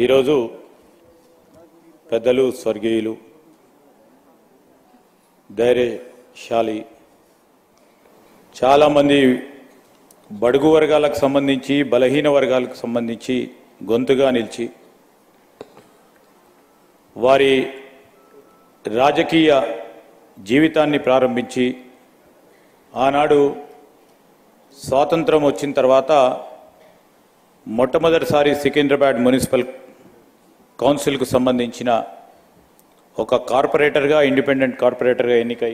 ఈరోజు పెద్దలు స్వర్గీయులు ధైర్యశాలి చాలామంది బడుగు వర్గాలకు సంబంధించి బలహీన వర్గాలకు సంబంధించి గొంతుగా నిలిచి వారి రాజకీయ జీవితాన్ని ప్రారంభించి ఆనాడు స్వాతంత్రం వచ్చిన తర్వాత మొట్టమొదటిసారి సికింద్రాబాద్ మున్సిపల్ కౌన్సిల్కు సంబంధించిన ఒక కార్పొరేటర్గా ఇండిపెండెంట్ కార్పొరేటర్గా ఎన్నికై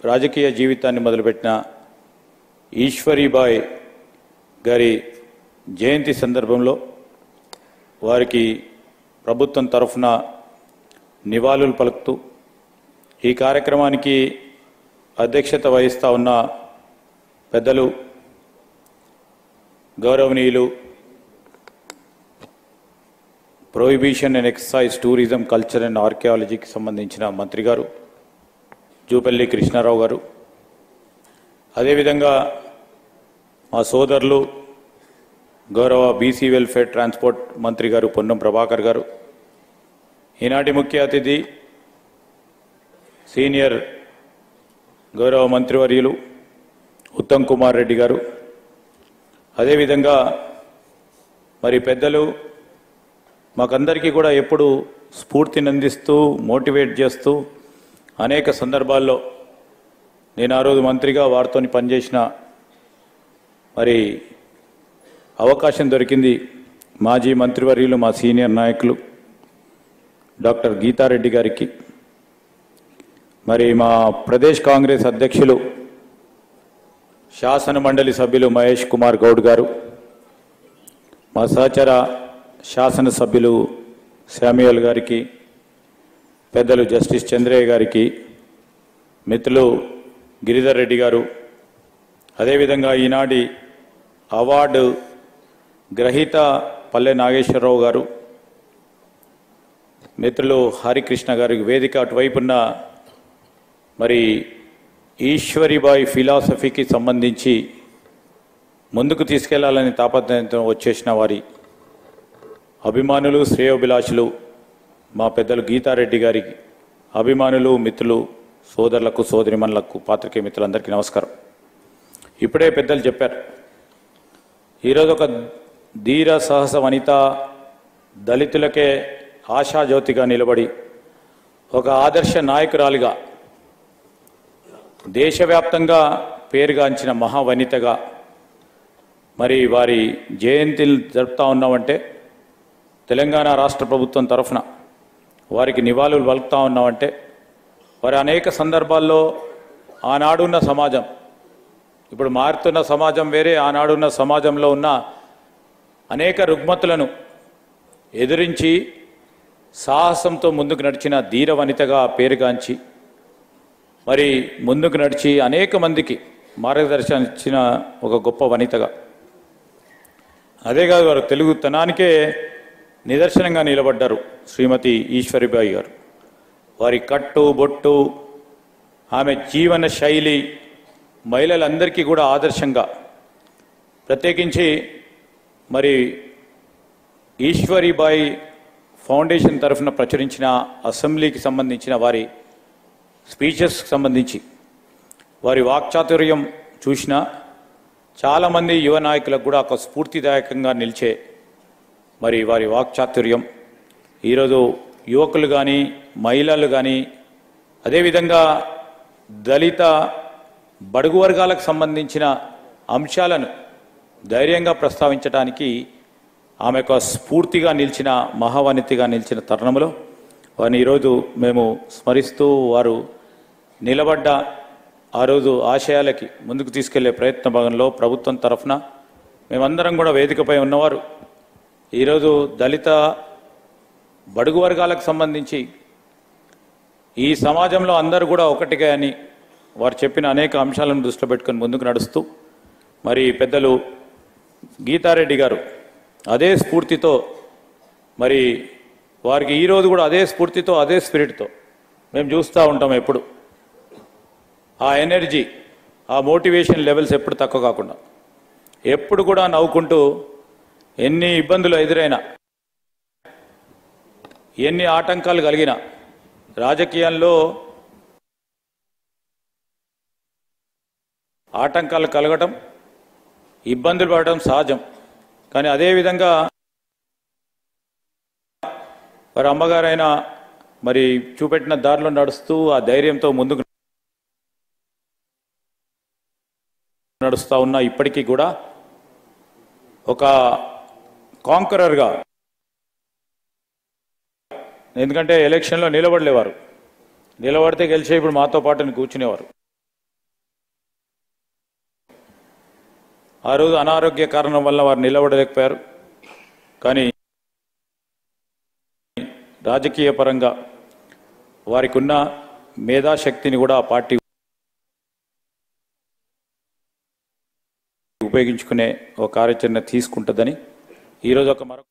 రాజకీయ జీవితాన్ని మొదలుపెట్టిన ఈశ్వరీబాయ్ గారి జయంతి సందర్భంలో వారికి ప్రభుత్వం తరఫున నివాళులు పలుకుతూ ఈ కార్యక్రమానికి అధ్యక్షత వహిస్తూ ఉన్న పెద్దలు గౌరవనీయులు prohibition and excise tourism culture and ఆర్కియాలజీకి సంబంధించిన మంత్రి గారు జూపల్లి కృష్ణారావు గారు, అదేవిధంగా మా సోదరులు గౌరవ బీసీ వెల్ఫేర్ ట్రాన్స్పోర్ట్ మంత్రి గారు పొన్నం ప్రభాకర్ గారు, ఈనాటి ముఖ్య అతిథి సీనియర్ గౌరవ మంత్రివర్యులు ఉత్తమ్ కుమార్ రెడ్డి గారు, అదేవిధంగా మరి పెద్దలు మాకందరికీ కూడా ఎప్పుడు స్ఫూర్తిని అందిస్తూ మోటివేట్ చేస్తూ అనేక సందర్భాల్లో నేను ఆ రోజు మంత్రిగా వారితో పనిచేసిన మరి అవకాశం దొరికింది. మాజీ మంత్రివర్యులు మా సీనియర్ నాయకులు డాక్టర్ గీతారెడ్డి గారికి, మరి మా ప్రదేశ్ కాంగ్రెస్ అధ్యక్షులు శాసన మండలి సభ్యులు మహేష్ కుమార్ గౌడ్ గారు, మా సహచర శాసనసభ్యులు శామ్యూయల్ గారికి, పెద్దలు జస్టిస్ చంద్రయ్య గారికి, మిత్రులు గిరిధర్ రెడ్డి గారు, అదేవిధంగా ఈనాటి అవార్డు గ్రహీత పల్లె నాగేశ్వరరావు గారు, మిత్రులు హరికృష్ణ గారికి, వేదిక అటువైపున్న మరి ఈశ్వరీబాయి ఫిలాసఫీకి సంబంధించి ముందుకు తీసుకెళ్లాలని తాపత్రయంతో వచ్చేసిన వారి అభిమానులు శ్రేయోభిలాషులు మా పెద్దలు గీతారెడ్డి గారికి అభిమానులు మిత్రులు సోదరులకు సోదరిమణులకు పాత్రికేయ మిత్రులందరికీ నమస్కారం. ఇప్పుడే పెద్దలు చెప్పారు, ఈరోజు ఒక ధీర సాహస వనిత దళితులకే ఆశాజ్యోతిగా నిలబడి ఒక ఆదర్శ నాయకురాలిగా దేశవ్యాప్తంగా పేరుగాంచిన మహావనితగా మరి వారి జయంతిని జరుపుతూ ఉన్నామంటే తెలంగాణ రాష్ట్ర ప్రభుత్వం తరఫున వారికి నివాళులు పలుకుతూ ఉన్నామంటే వారి అనేక సందర్భాల్లో ఆనాడున్న సమాజం, ఇప్పుడు మారుతున్న సమాజం వేరే, ఆనాడున్న సమాజంలో ఉన్న అనేక రుగ్మతులను ఎదిరించి సాహసంతో ముందుకు నడిచిన ధీర వనితగా పేరుగాంచి మరి ముందుకు నడిచి అనేక మందికి మార్గదర్శనం ఇచ్చిన ఒక గొప్ప వనితగా, అదే కాదు వారు తెలుగుతనానికే నిదర్శనంగా నిలబడ్డారు శ్రీమతి ఈశ్వరీబాయి గారు. వారి కట్టు బొట్టు, ఆమె జీవన శైలి మహిళలందరికీ కూడా ఆదర్శంగా, ప్రత్యేకించి మరి ఈశ్వరీబాయి ఫౌండేషన్ తరఫున ప్రచురించిన అసెంబ్లీకి సంబంధించిన వారి స్పీచెస్కి సంబంధించి వారి వాక్చాతుర్యం చూసిన చాలామంది యువ నాయకులకు కూడా ఒక స్ఫూర్తిదాయకంగా నిలిచే మరి వారి వాక్చాతుర్యం ఈరోజు యువకులు కానీ మహిళలు కానీ అదేవిధంగా దళిత బడుగు వర్గాలకు సంబంధించిన అంశాలను ధైర్యంగా ప్రస్తావించడానికి ఆమె ఒక స్ఫూర్తిగా నిలిచిన మహావనితిగా నిలిచిన తరుణంలో వారిని ఈరోజు మేము స్మరిస్తూ వారు నిలబడ్డ ఆ రోజు ఆశయాలకి ముందుకు తీసుకెళ్లే ప్రయత్న భాగంలో ప్రభుత్వం తరఫున మేమందరం కూడా వేదికపై ఉన్నవారు ఈరోజు దళిత బడుగు వర్గాలకు సంబంధించి ఈ సమాజంలో అందరూ కూడా ఒకటిగా అని వారు చెప్పిన అనేక అంశాలను దృష్టిలో పెట్టుకొని ముందుకు నడుస్తూ మరి పెద్దలు గీతారెడ్డి గారు అదే స్ఫూర్తితో మరి వారికి ఈరోజు కూడా అదే స్ఫూర్తితో అదే స్పిరిట్తో మేము చూస్తూ ఉంటాం. ఎప్పుడు ఆ ఎనర్జీ ఆ మోటివేషన్ లెవెల్స్ ఎప్పుడు తక్కువ కాకుండా ఎప్పుడు కూడా నవ్వుకుంటూ ఎన్ని ఇబ్బందులు ఎదురైనా, ఎన్ని ఆటంకాలు కలిగినా, రాజకీయాల్లో ఆటంకాలు కలగటం, ఇబ్బందులు పడటం సహజం. కానీ అదేవిధంగా వారి అమ్మగారైనా మరి చూపెట్టిన దారిలో నడుస్తూ ఆ ధైర్యంతో ముందుకు నడుస్తూ ఉన్న ఇప్పటికీ కూడా ఒక కాంకరర్గా, ఎందుకంటే ఎలక్షన్లో నిలబడలేవారు, నిలబడితే గెలిచే ఇప్పుడు మాతో పాటు కూర్చునేవారు. ఆ రోజు అనారోగ్య కారణం వల్ల వారు నిలబడలేకపోయారు. కానీ రాజకీయ పరంగా వారికి ఉన్న మేధాశక్తిని కూడా ఆ పార్టీ ఉపయోగించుకునే ఒక కార్యాచరణ తీసుకుంటుందని ఈరోజు ఒక మరొక